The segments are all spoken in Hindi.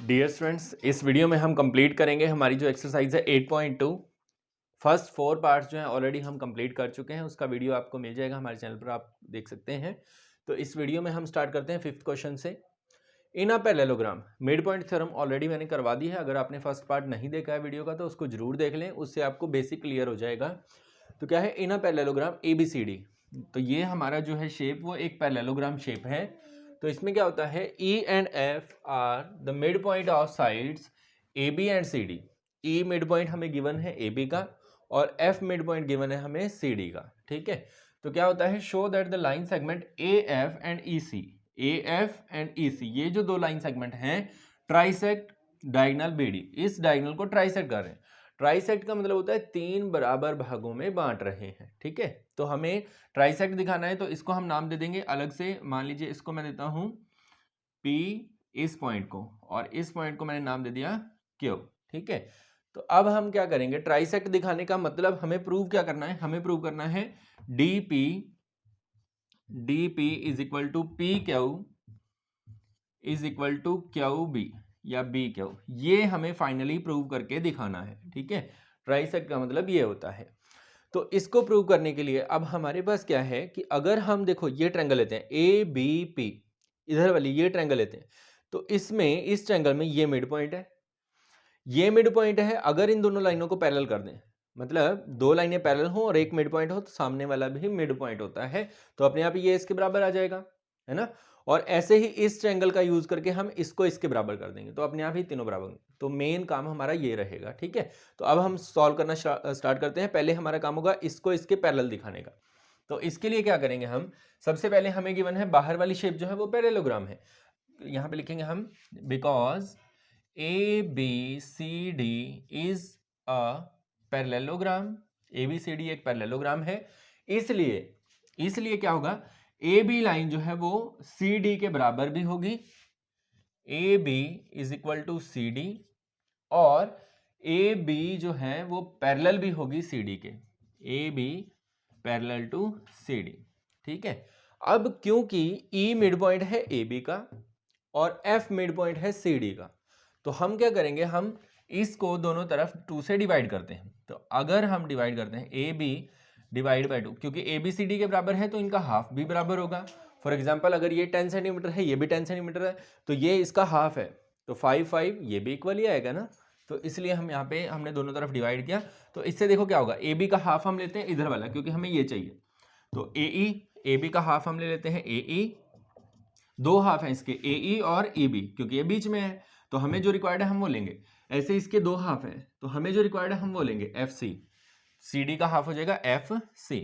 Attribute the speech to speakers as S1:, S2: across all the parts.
S1: डियर स्टूडेंट्स, इस वीडियो में हम कंप्लीट करेंगे हमारी जो एक्सरसाइज है 8.2। फर्स्ट 4 पार्ट्स जो हैं ऑलरेडी हम कंप्लीट कर चुके हैं। उसका वीडियो आपको मिल जाएगा हमारे चैनल पर, आप देख सकते हैं। तो इस वीडियो में हम स्टार्ट करते हैं 5th क्वेश्चन से। In a parallelogram mid point theorem already मैंने करवा दी है। अगर आपने फर्स्ट पार्ट नहीं देखा है वीडियो का तो उसको जरूर देख लें, उससे आपको बेसिक क्लियर हो जाएगा। तो क्या है इन अ पैरेललोग्राम ABCD। तो ये हमारा जो है शेप वो एक पैरेललोग्राम शेप है। तो इसमें क्या होता है E and F are the mid point of sides AB and CD। E mid point हमें गिवन है AB का और F मिड पॉइंट गिवन है हमें CD का। ठीक है, तो क्या होता है show that the line segment AF and EC, AF and EC ये जो दो लाइन सेगमेंट हैं ट्राइसेक्ट डायगोनल BD, इस डायगोनल को ट्राइसेक्ट कर रहे हैं। ट्राइसेक्ट का मतलब होता है तीन बराबर भागों में बांट रहे हैं। ठीक है, तो हमें ट्राइसेक्ट दिखाना है तो इसको हम नाम दे देंगे अलग से। मान लीजिए इसको मैं देता हूं P, इस पॉइंट को, और इस पॉइंट को मैंने नाम दे दिया Q। ठीक है, तो अब हम क्या करेंगे, ट्राइसेक्ट दिखाने का मतलब हमें प्रूव क्या करना है, हमें प्रूव करना है DP is equal to PQ is equal to QB या BQ। ये हमें फाइनली प्रूव करके दिखाना है। ठीक है, ट्राइसेक्ट का मतलब ये होता है। तो इसको प्रूव करने के लिए अब हमारे पास क्या है कि अगर हम देखो ये ट्रायंगल लेते हैं ABP, इधर वाली ये ट्रायंगल लेते हैं, तो इसमें इस ट्रायंगल में ये मिड पॉइंट है, ये मिड पॉइंट है। अगर इन दोनों लाइनों को पैरेलल कर दें, मतलब दो लाइनें पैरेलल हो और एक मिड पॉइंट हो, तो सामने वाला भी मिड पॉइंट होता है, तो अपने आप ये इसके बराबर आ जाएगा, है ना। और ऐसे ही इस ट्रायंगल का यूज करके हम इसको इसके बराबर कर देंगे, तो अपने आप ही तीनों बराबर होंगे। तो मेन काम हमारा ये रहेगा। ठीक है, तो अब हम सॉल्व करना स्टार्ट करते हैं। पहले हमारा काम होगा इसको इसके पैरेलल दिखाने का। तो इसके लिए क्या करेंगे हम, सबसे पहले हमें गिवन है बाहर वाली शेप जो है वो पैरेललोग्राम है। यहाँ पे लिखेंगे हम because ABCD is a parallelogram. ABCD एक पैरेललोग्राम है, इसलिए क्या होगा, AB लाइन जो है वो CD के बराबर भी होगी। AB is equal to CD और AB जो है वो पैरेलल भी होगी CD के। AB parallel to CD। ठीक है, अब क्योंकि E मिड पॉइंट है AB का और F मिड पॉइंट है CD का, तो हम क्या करेंगे, हम इसको दोनों तरफ 2 से डिवाइड करते हैं। तो अगर हम डिवाइड करते हैं AB डिवाइड बाई 2, क्योंकि ABCD के बराबर है तो इनका हाफ भी बराबर होगा। फॉर एग्जांपल अगर ये 10 सेंटीमीटर है, ये भी 10 सेंटीमीटर है, तो ये इसका हाफ है, तो 5 5 ये भी इक्वल ही आएगा ना। तो इसलिए हम यहाँ पे हमने दोनों तरफ डिवाइड किया। तो इससे देखो क्या होगा, AB का हाफ हम लेते हैं इधर वाला, क्योंकि हमें ये चाहिए। तो AB का हाफ हम ले लेते हैं AE, दो हाफ है इसके AE और EB, क्योंकि ये बीच में है तो हमें जो रिक्वायर्ड है हम वो लेंगे। ऐसे इसके दो हाफ है तो हमें जो रिक्वायर्ड है हम वो लेंगे FC। CD का हाफ हो जाएगा FC।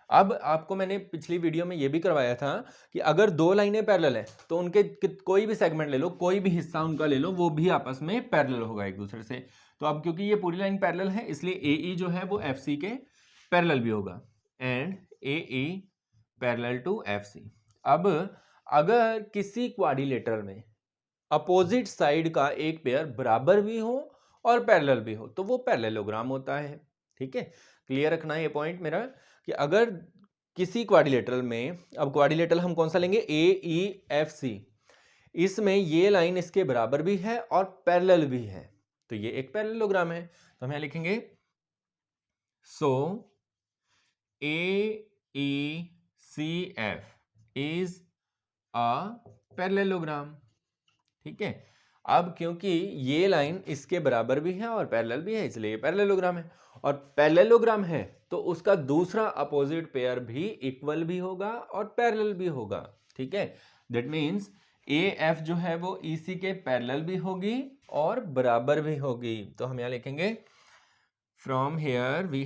S1: अब आपको मैंने पिछली वीडियो में ये भी करवाया था कि अगर दो लाइनें पैरेलल है तो उनके कोई भी सेगमेंट ले लो, कोई भी हिस्सा उनका ले लो, वो भी आपस में पैरेलल होगा एक दूसरे से। तो अब क्योंकि ये पूरी लाइन पैरेलल है इसलिए AE जो है वो FC के पैरेलल भी होगा and AE parallel to FC। अब अगर किसी क्वाड्रिलेटरल में अपोजिट साइड का एक पेयर बराबर भी हो और पैरेलल भी हो तो वो पैरेललोग्राम होता है। ठीक है, क्लियर रखना है ये पॉइंट मेरा कि अगर किसी क्वाड्रिलेटरल में, अब क्वाड्रिलेटरल हम कौन सा लेंगे, AEFC, इसमें ये लाइन इसके बराबर भी है और पैरेलल भी है, तो ये एक पैरेललोग्राम है। तो हम यहां लिखेंगे सो AECF इज अ पैरेललोग्राम। ठीक है, अब क्योंकि ये लाइन इसके बराबर भी है और पैरेलल भी है इसलिए ये पैरेललोग्राम है, और पैरेललोग्राम है तो उसका दूसरा अपोजिट पेयर भी इक्वल भी होगा और पैरेलल भी होगा। ठीक है, दैट मींस AF जो है वो EC के पैरेलल भी होगी और बराबर भी होगी। तो हम यहां लिखेंगे फ्रॉम हेयर वी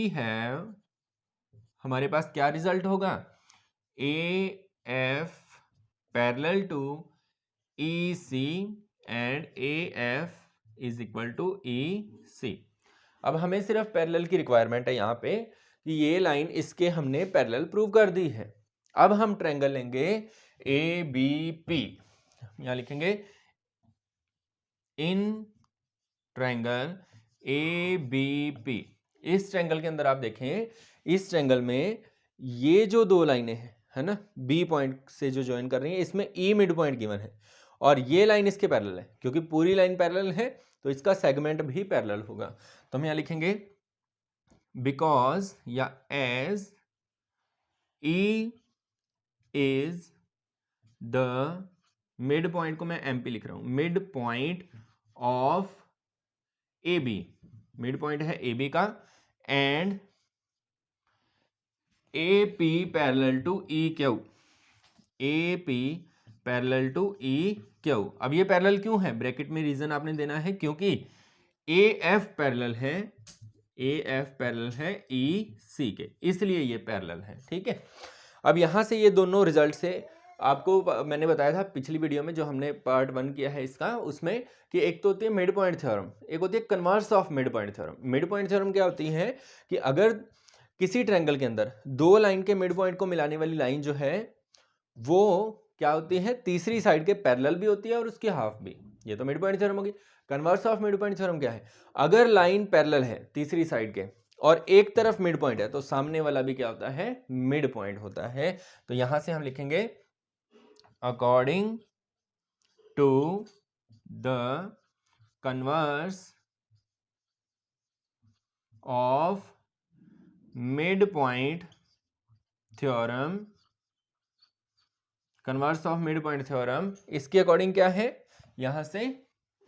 S1: हैव हमारे पास क्या रिजल्ट होगा, AF parallel to EC and AF is equal to EC। अब हमें सिर्फ पैरेलल की रिक्वायरमेंट है यहाँ पे कि ये लाइन इसके हमने पैरेलल प्रूव कर दी है। अब हम ट्रायंगल लेंगे ABP, यहाँ लिखेंगे इन ट्रायंगल ABP। इस ट्रायंगल के अंदर आप देखें, इस ट्रायंगल में ये जो दो लाइनें हैं है ना, बी पॉइंट से जो ज्वाइन कर रही है, इसमें ई मिड पॉइंट गिवन है और ये लाइन इसके पैरेलल है, क्योंकि पूरी लाइन पैरेलल है तो इसका सेगमेंट भी पैरेलल होगा। तो हम यहाँ लिखेंगे बिकॉज या as E is the mid point को मैं एमपी लिख रहा हूं, mid point of A B, mid point है ए बी का, and A P parallel to E Q, A P parallel to E Q. अब ये पैरेलल क्यों है, ब्रैकेट में रीजन आपने देना है, क्योंकि ए एफ पैरेलल है, ए एफ पैरेलल है ई सी के, इसलिए ये पैरेलल है। ठीक है, अब यहां से ये दोनों रिजल्ट से आपको मैंने बताया था पिछली वीडियो में जो हमने पार्ट 1 किया है इसका, उसमें कि एक तो होती है मिड पॉइंट थ्योरम, एक होती है converse of mid point theorem. Mid point theorem क्या होती है कि अगर किसी ट्रायंगल के अंदर दो लाइन के मिड पॉइंट को मिलाने वाली लाइन जो है वो क्या होती है, तीसरी साइड के पैरेलल भी होती है और उसकी हाफ भी, ये तो मिड पॉइंट थ्योरम होगी। Converse of mid point theorem क्या है, अगर लाइन पैरेलल है तीसरी साइड के और एक तरफ मिड पॉइंट है तो सामने वाला भी क्या होता है, मिड पॉइंट होता है। तो यहां से हम लिखेंगे according to the converse of mid point theorem, converse of mid point theorem, इसके अकॉर्डिंग क्या है, यहां से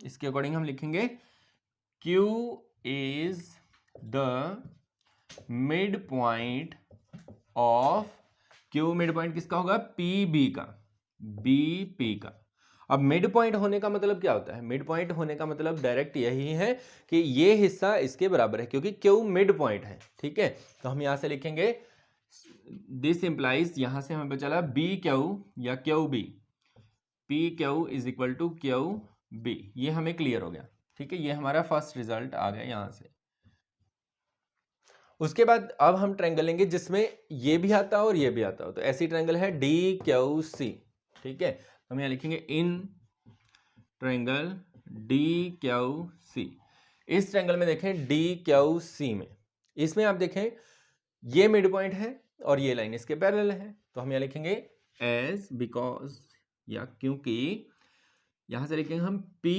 S1: इसके अकॉर्डिंग हम लिखेंगे Q is the mid point of, Q mid point किसका होगा, PB का, BP का। अब मिड पॉइंट होने का मतलब क्या होता है, मिड पॉइंट होने का मतलब डायरेक्ट यही है कि ये हिस्सा इसके बराबर है, क्योंकि Q मिड पॉइंट है। ठीक है, तो हम यहां से लिखेंगे दिस इंप्लाइज, यहां से हमें पता चला बी क्यू या Q B, P Q is equal to Q B, ये हमें क्लियर हो गया। ठीक है, ये हमारा फर्स्ट रिजल्ट आ गया यहां से। उसके बाद अब हम ट्रायंगल लेंगे जिसमें ये भी आता हो और ये भी आता हो, तो ऐसी ट्रायंगल है डी क्यू सी। ठीक है, हम यहाँ लिखेंगे in triangle D Q C. इस ट्रायंगल में देखें डी क्यू सी में, इसमें आप देखें ये मिड पॉइंट है और ये लाइन इसके पैरेलल है, तो हम यहाँ लिखेंगे एज, बिकॉज या क्योंकि, यहां से लिखेंगे हम P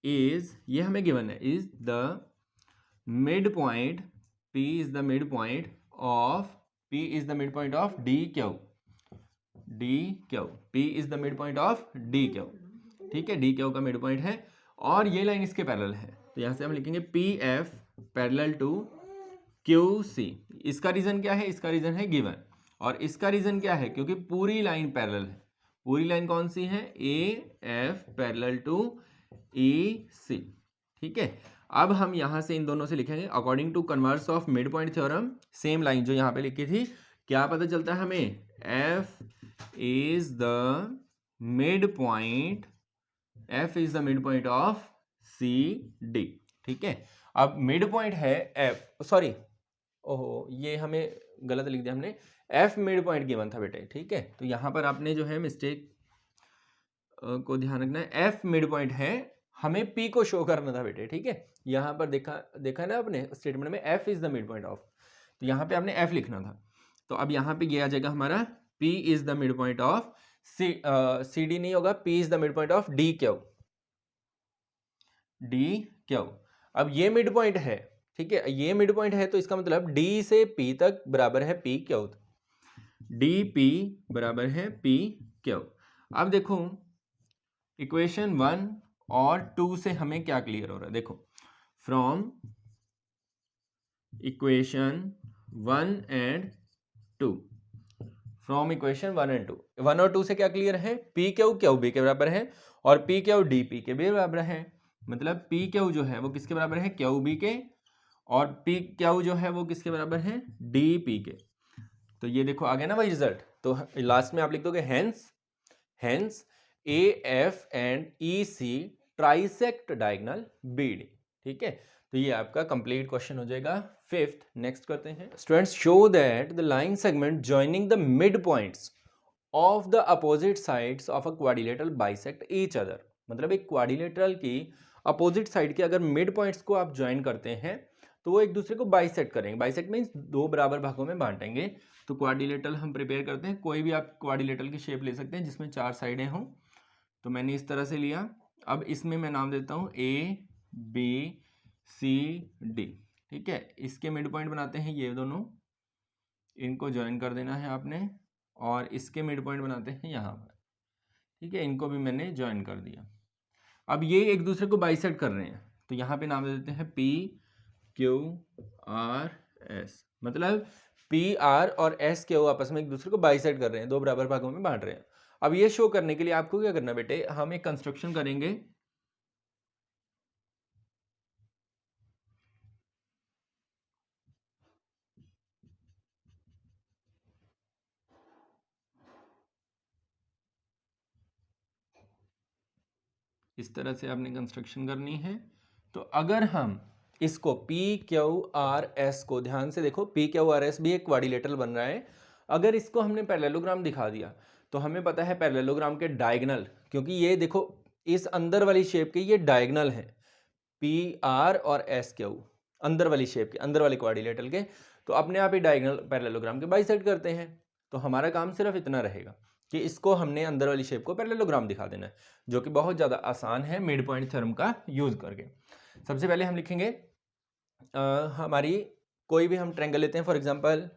S1: इज, ये हमें गिवन है, is the mid point, P is the mid point of, P is the mid point of D Q, D Q, P is the mid point of D Q. ठीक है, डी क्यू का मिड पॉइंट है और ये लाइन इसके पैरेलल है, तो यहां से हम लिखेंगे P F parallel to Q C. इसका रीजन क्या है, इसका रीजन है गिवन, और इसका रीजन क्या है, क्योंकि पूरी लाइन पैरेलल है। पूरी लाइन कौन सी है, ए एफ पैरेलल टू ई सी। ठीक है, अब हम यहां से इन दोनों से लिखेंगे according to converse of mid point theorem, same line जो यहां पे लिखी थी, क्या पता चलता है हमें, F is the mid point, F is the mid point of C D. ठीक है, अब मिड पॉइंट है एफ, सॉरी ओहो ये हमें गलत लिख दिया हमने, एफ मिड पॉइंट गिवन था बेटे। ठीक है, तो यहां पर आपने जो है मिस्टेक को ध्यान रखना है, एफ मिड पॉइंट है, हमें पी को शो करना था बेटे। ठीक है, यहां पर देखा ना आपने स्टेटमेंट में F is the mid point of, तो यहां पे आपने एफ लिखना था, तो अब यहां पे ये आ जाएगा हमारा P is the mid point of C D नहीं होगा, P is the mid point of D Q, D Q. अब ये मिड पॉइंट है, ठीक है, ये मिड पॉइंट है तो इसका मतलब डी से पी तक बराबर है पी क्यू, डी पी बराबर है पी क्यू। अब देखो इक्वेशन 1 और 2 से हमें क्या क्लियर हो रहा है, देखो from equation 1 and 2, from equation 1 and 2, 1 और 2 से क्या क्लियर है, पी क्यू क्यू बी के बराबर है और पी क्यू डी पी के भी बराबर है, मतलब पी क्यू जो है वो किसके बराबर है, क्यू बी के, और पी क्यू जो है वो किसके बराबर है, डी पी के। तो ये देखो आ गया ना भाई रिजल्ट, तो लास्ट में आप लिख दोगे hence A F and E C trisect diagonal B D. ठीक है, तो ये आपका कंप्लीट क्वेश्चन हो जाएगा। फिफ्थ नेक्स्ट करते हैं, students show that the line segment joining the mid points of the opposite sides of a quadrilateral bisect each other, मतलब एक क्वाड्रिलेटरल की अपोजिट साइड के अगर मिड पॉइंट्स को आप ज्वाइन करते हैं तो वो एक दूसरे को बाइसेक्ट करेंगे। बाइसेक्ट मीन्स दो बराबर भागों में बांटेंगे। तो क्वाड्रिलेटरल हम प्रिपेयर करते हैं, कोई भी आप क्वाड्रिलेटरल की शेप ले सकते हैं जिसमें 4 साइडें हों। तो मैंने इस तरह से लिया। अब इसमें मैं नाम देता हूँ ABCD, ठीक है। इसके मिड पॉइंट बनाते हैं ये दोनों, इनको ज्वाइन कर देना है आपने, और इसके मिड पॉइंट बनाते हैं यहाँ पर, ठीक है। इनको भी मैंने ज्वाइन कर दिया। अब ये एक दूसरे को बाइसेक्ट कर रहे हैं, तो यहाँ पे नाम दे देते हैं PQRS, मतलब PR और SQ आपस में एक दूसरे को बाइसेक्ट कर रहे हैं, दो बराबर भागों में बांट रहे हैं। अब ये शो करने के लिए आपको क्या करना बेटे, हम एक कंस्ट्रक्शन करेंगे। इस तरह से आपने कंस्ट्रक्शन करनी है। तो अगर हम इसको PQRS को ध्यान से देखो, PQRS भी एक क्वाड्रिलेटरल बन रहा है। अगर इसको हमने पैरेललोग्राम दिखा दिया तो हमें पता है पैरेललोग्राम के डायगोनल, क्योंकि ये देखो इस अंदर वाली शेप के ये डायगोनल है, PR और SQ अंदर वाली शेप के, अंदर वाले क्वाड्रिलेटरल के, तो अपने आप ही डायगोनल पैरेललोग्राम के बाइसेक्ट करते हैं। तो हमारा काम सिर्फ इतना रहेगा कि इसको हमने अंदर वाली शेप को पैरेललोग्राम दिखा देना है, जो कि बहुत ज़्यादा आसान है मिड पॉइंट थ्योरम का यूज़ करके। सबसे पहले हम लिखेंगे हमारी कोई भी हम ट्रायंगल लेते हैं, फॉर एग्जांपल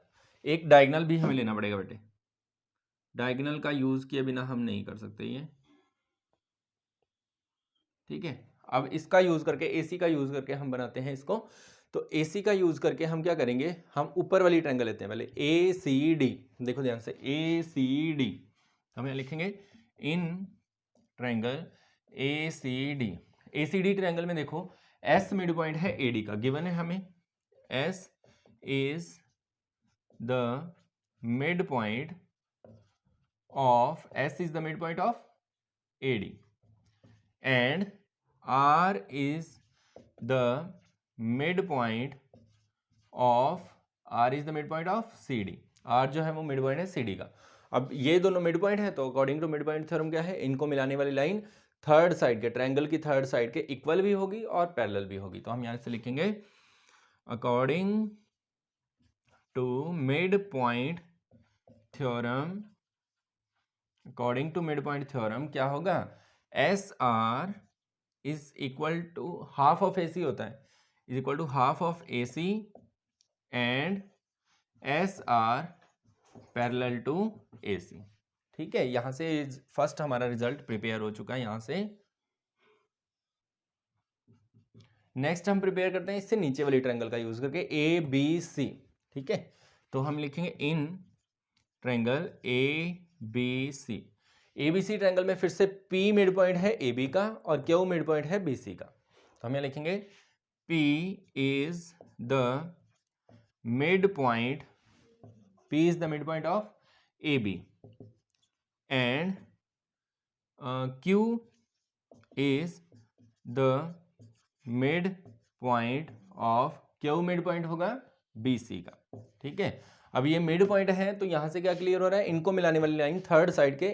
S1: एक डायगोनल भी हमें लेना पड़ेगा बेटे, डायगोनल का यूज़ किए बिना हम नहीं कर सकते ये, ठीक है। अब इसका यूज़ करके, AC का यूज़ करके हम बनाते हैं इसको। तो AC का यूज़ करके हम क्या करेंगे, हम ऊपर वाली ट्रायंगल लेते हैं पहले ACD, देखो ध्यान से ACD, हम यहाँ लिखेंगे इन ट्रायंगल ACD ट्रायंगल में देखो S मिड पॉइंट है AD का, गिवन है हमें S is the mid point of AD and R is the midpoint of CD। R जो है वो मिड पॉइंट है CD का। अब ये दोनों मिड पॉइंट है, तो according to mid point theorem क्या है, इनको मिलाने वाली लाइन थर्ड साइड के, ट्रायंगल की थर्ड साइड के इक्वल भी होगी और पैरेलल भी होगी। तो हम यहाँ से लिखेंगे according to mid point theorem, क्या होगा, SR is equal to half of AC होता है, is equal to half of AC and SR parallel to AC, ठीक है। यहां से फर्स्ट हमारा रिजल्ट प्रिपेयर हो चुका है यहां से। नेक्स्ट हम प्रिपेयर करते हैं इससे नीचे वाली ट्रायंगल का यूज करके ABC, ठीक है। तो हम लिखेंगे इन ट्रायंगल ABC ट्रायंगल में फिर से P मिड पॉइंट है AB का और Q मिड पॉइंट है BC का। तो हम यहाँ लिखेंगे P is the mid point of AB and Q is the mid point of, Q mid point होगा BC का, ठीक है। अब ये मिड पॉइंट है तो यहां से क्या क्लियर हो रहा है, इनको मिलाने वाली लाइन थर्ड साइड के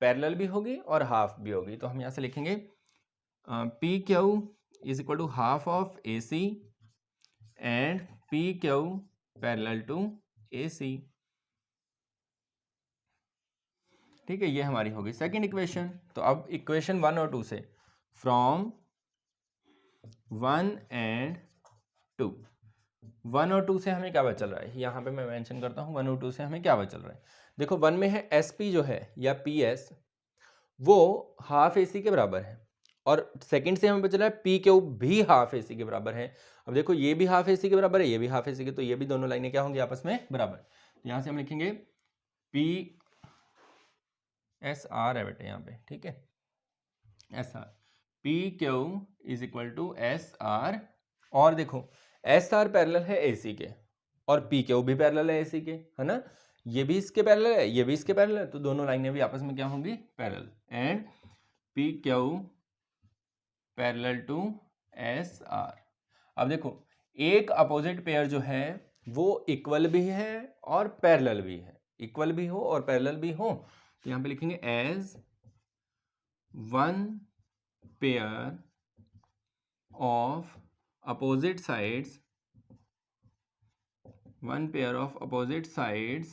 S1: पैरेलल भी होगी और हाफ भी होगी। तो हम यहां से लिखेंगे PQ is equal to half of AC and PQ parallel to AC, ठीक है। ये हमारी होगी सेकंड इक्वेशन। तो अब इक्वेशन 1 और 2 से, फ्रॉम 1 एंड 2, 1 और 2 से हमें क्या पता चल रहा है, यहाँ पे मैं मेंशन करता हूँ 1 और 2 से हमें क्या पता चल रहा है। देखो 1 में है SP जो है या PS, वो हाफ AC के बराबर है, और सेकंड से हमें पता चला है PQ भी हाफ AC के बराबर है। अब देखो ये भी हाफ AC के बराबर है, ये भी हाफ AC के, तो ये भी दोनों लाइनें क्या होंगी आपस में बराबर। तो यहाँ से हम लिखेंगे SR है बेटे यहाँ पे, ठीक है, SR, PQ is equal to SR, और देखो SR पैरेलल है AC के और PQ भी पैरेलल है AC के, है ना, ये भी इसके पैरेलल है, ये भी इसके पैरेलल है, तो दोनों लाइनें भी आपस में क्या होंगी, parallel, and PQ parallel to SR। अब देखो एक अपोजिट पेयर जो है वो इक्वल भी है और पैरेलल भी है, इक्वल भी हो और पैरेलल भी हो, तो यहाँ पे लिखेंगे as one pair of opposite sides one pair of opposite sides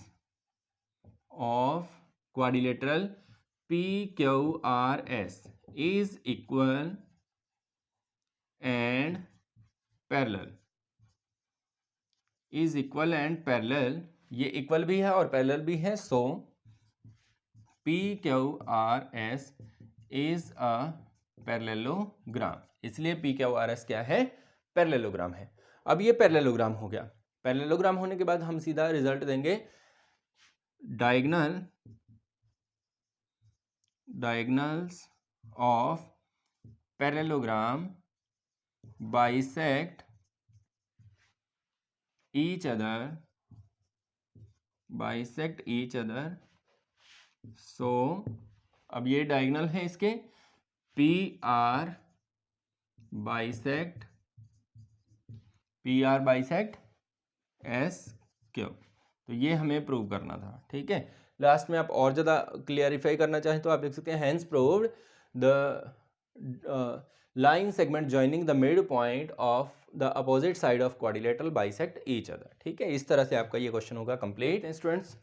S1: of quadrilateral PQRS is equal and parallel, is equal and parallel, ये इक्वल भी है और पैरेलल भी है, सो PQRS इज अ पैरेललोग्राम, इसलिए PQRS क्या है, पैरेललोग्राम है। अब ये पैरेललोग्राम हो गया, पैरेललोग्राम होने के बाद हम सीधा रिजल्ट देंगे diagonals of parallelogram bisect each other, so अब ये डायगोनल है इसके, PR बाइसेक्ट SQ, तो ये हमें प्रूव करना था, ठीक है। लास्ट में आप और ज़्यादा क्लियरिफाई करना चाहें तो आप लिख सकते हैं hence proved the line segment joining the mid point of the opposite side of quadrilateral bisect each other, ठीक है। इस तरह से आपका ये क्वेश्चन होगा complete. Students,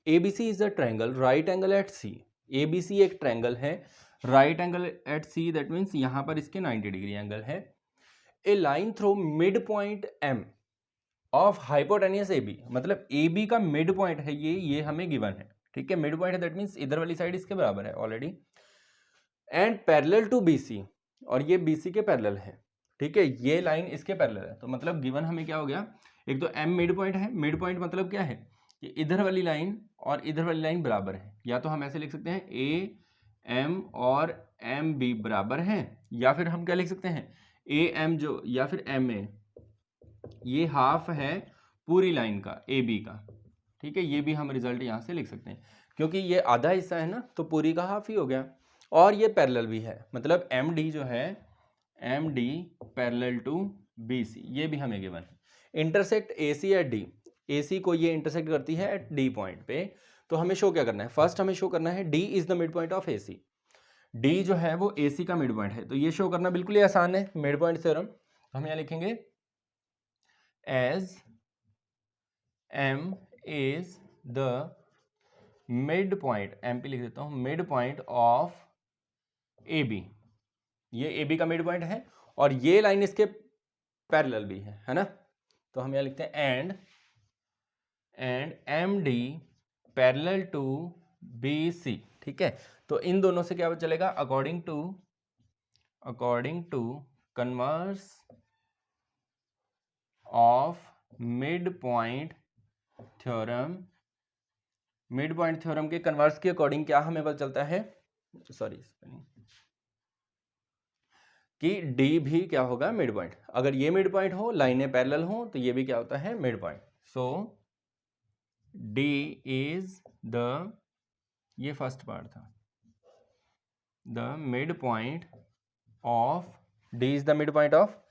S1: ABC is a triangle right angle at C, ABC एक ट्रायंगल है right angle at C, that means यहाँ पर इसके 90 डिग्री एंगल है। A line through midpoint M of hypotenuse AB, मतलब AB का मिड पॉइंट है ये हमें गिवन है, ठीक है। मिड पॉइंट है दैट मीन्स इधर वाली साइड इसके बराबर है already, and parallel to BC, और ये BC के पैरेलल है, ठीक है। ये लाइन इसके पैरेलल है, तो मतलब गिवन हमें क्या हो गया, एक तो M मिड पॉइंट है, मिड पॉइंट मतलब क्या है कि इधर वाली लाइन और इधर वाली लाइन बराबर है, या तो हम ऐसे लिख सकते हैं AM और MB बराबर हैं, या फिर हम क्या लिख सकते हैं AM जो या फिर MA, ये हाफ है पूरी लाइन का AB का, ठीक है। ये भी हम रिजल्ट यहाँ से लिख सकते हैं, क्योंकि ये आधा हिस्सा है ना, तो पूरी का हाफ ही हो गया, और ये पैरेलल भी है, मतलब MD जो है MD पैरेलल टू BC, ये भी हमें गिवन है। Intersect AC at D, AC को ये इंटरसेक्ट करती है एट D पॉइंट पे, तो हमें शो क्या करना है, फर्स्ट हमें शो करना है D is the mid point of AC, D जो है वो AC का मिड पॉइंट है, तो ये शो करना बिल्कुल ही आसान है, मिड पॉइंट थ्योरम। हम यहाँ लिखेंगे as M is the mid point, MP लिख देता हूँ, मिड पॉइंट ऑफ AB, ये AB का मिड पॉइंट है और ये लाइन इसके पैरेलल भी है ना, तो हम यहाँ लिखते हैं and MD parallel to BC, ठीक है। तो इन दोनों से क्या चलेगा, according to converse of mid point theorem, mid point theorem के कन्वर्स के अकॉर्डिंग क्या हमें पता चलता है, सॉरी कि D भी क्या होगा, मिड पॉइंट। अगर ये मिड पॉइंट हो, लाइनें पैरेलल हो, तो ये भी क्या होता है, mid point. So D is the, ये फर्स्ट पार्ट था, the mid point of, D is the mid point of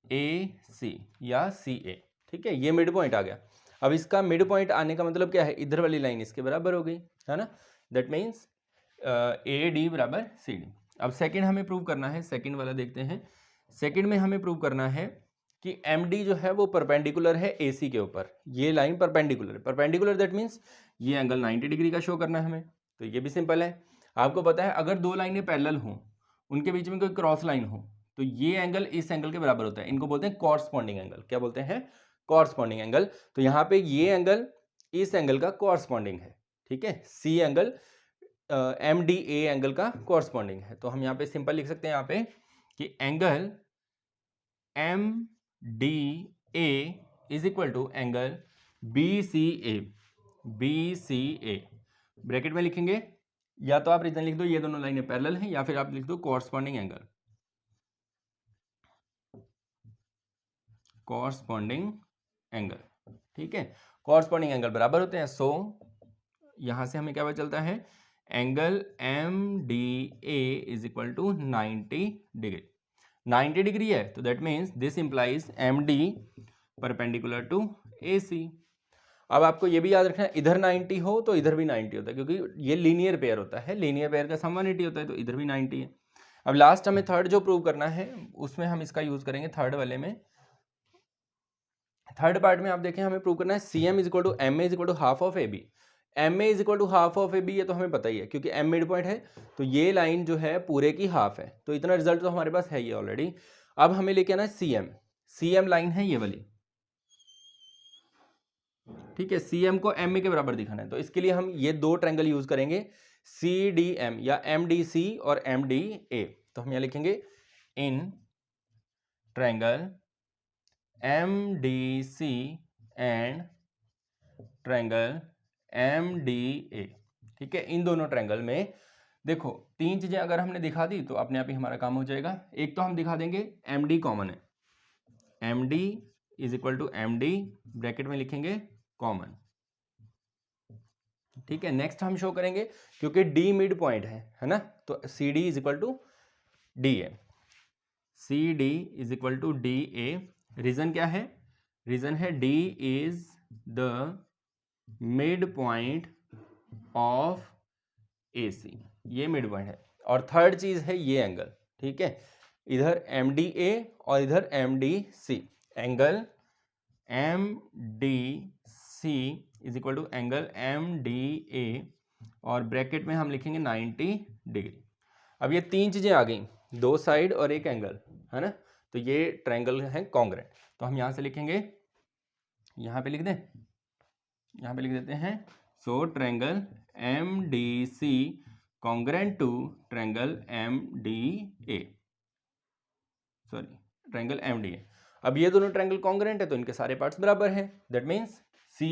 S1: AC या CA, ठीक है। ये मिड पॉइंट आ गया। अब इसका मिड पॉइंट आने का मतलब क्या है, इधर वाली लाइन इसके बराबर हो गई है ना, दैट मीन्स AD बराबर CD। अब सेकंड हमें प्रूव करना है, सेकंड वाला देखते हैं। सेकंड में हमें प्रूव करना है कि MD जो है वो परपेंडिकुलर है AC के ऊपर, ये लाइन परपेंडिकुलर है, परपेंडिकुलर दैट मीन्स ये एंगल 90 डिग्री का शो करना है हमें, तो ये भी सिंपल है। आपको पता है अगर दो लाइनें पैरेलल हों, उनके बीच में कोई क्रॉस लाइन हो, तो ये एंगल इस एंगल के बराबर होता है, इनको बोलते हैं कॉरस्पॉन्डिंग एंगल। क्या बोलते हैं, कॉरस्पॉन्डिंग एंगल। तो यहाँ पे ये एंगल इस एंगल का कॉरस्पॉन्डिंग है, ठीक है। C एंगल MDA एंगल का कॉरस्पॉन्डिंग है, तो हम यहाँ पे सिंपल लिख सकते हैं यहाँ पे कि angle MDA is equal to angle BCA, bracket में लिखेंगे, या तो आप रीजन लिख दो ये दोनों लाइनें पैरेलल हैं, या फिर आप लिख दो कॉरस्पॉन्डिंग एंगल, ठीक है। कॉरस्पॉन्डिंग एंगल बराबर होते हैं, सो यहां से हमें क्या पता चलता है, angle MDA is equal to 90 degree, 90 degree है, तो that means this implies MD perpendicular to AC। अब आपको ये भी याद रखना है, इधर 90 हो तो इधर भी 90 होता है, क्योंकि ये लीनियर पेयर होता है, लीनियर पेयर का सम 180 होता है, तो इधर भी 90 है। अब लास्ट हमें थर्ड जो प्रूव करना है, उसमें हम इसका यूज करेंगे, थर्ड वाले में थर्ड पार्ट में आप देखें हमें प्रूव करना है C M is equal to M A is equal to half of A B. M A is equal to half of A B, ये तो हमें पता ही है क्योंकि एम मिड पॉइंट है, तो ये लाइन जो है पूरे की हाफ है, तो इतना रिजल्ट तो हमारे पास है ये ऑलरेडी। अब हमें लेके आना है C M. C M line है ये वाली, ठीक है, सी एम को एम ए के बराबर दिखाना है, तो इसके लिए हम ये दो ट्रायंगल यूज करेंगे, सी डी एम या एम डी सी और एम डी ए। तो हम यहाँ लिखेंगे in triangle M D C and triangle M D A, ठीक है। इन दोनों ट्रायंगल में देखो तीन चीजें अगर हमने दिखा दी तो अपने आप ही हमारा काम हो जाएगा। एक तो हम दिखा देंगे एम डी कॉमन है, M D is equal to M D, bracket में लिखेंगे कॉमन, ठीक है। नेक्स्ट हम शो करेंगे क्योंकि डी मिड पॉइंट है ना, तो C D is equal to D A, C D is equal to D A. Reason क्या है, रीजन है D is the mid point of A C, ये मिड पॉइंट है। और थर्ड चीज है ये एंगल, ठीक है, इधर एम डी ए और इधर M D C, angle M D C is equal to angle M D A, और ब्रैकेट में हम लिखेंगे 90 डिग्री। अब ये तीन चीजें आ गई, दो साइड और एक एंगल, है ना, तो ये ट्रायंगल है कॉन्ग्रेंट। तो हम यहां से लिखेंगे, यहां पे लिख दें, यहां पे लिख देते हैं, so triangle M D C congruent to triangle M D A, sorry triangle M D A. अब ये दोनों ट्रायंगल कॉन्ग्रेंट है तो इनके सारे पार्ट्स बराबर हैं, that means C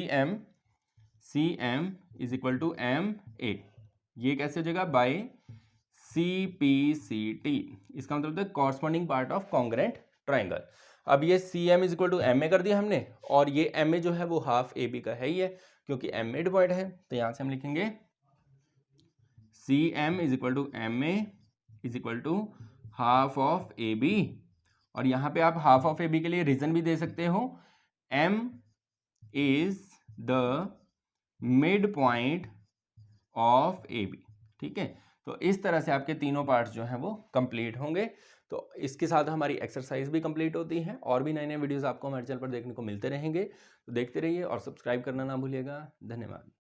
S1: M is equal to M A, ये कैसे हो जाएगा, by C P C T, इसका मतलब है corresponding part of congruent triangle. अब ये C M is equal to M A कर दिया हमने, और ये एम ए जो है वो हाफ ए बी का है ही है क्योंकि एम मिड पॉइंट है, तो यहां से हम लिखेंगे C M is equal to M A is equal to half of A B, और यहां पे आप हाफ ऑफ ए बी के लिए रीजन भी दे सकते हो, M is the mid point of A B, ठीक है। तो इस तरह से आपके तीनों पार्ट्स जो हैं वो कंप्लीट होंगे। तो इसके साथ हमारी एक्सरसाइज भी कंप्लीट होती है, और भी नए नए वीडियोस आपको हमारे चैनल पर देखने को मिलते रहेंगे, तो देखते रहिए और सब्सक्राइब करना ना भूलिएगा। धन्यवाद।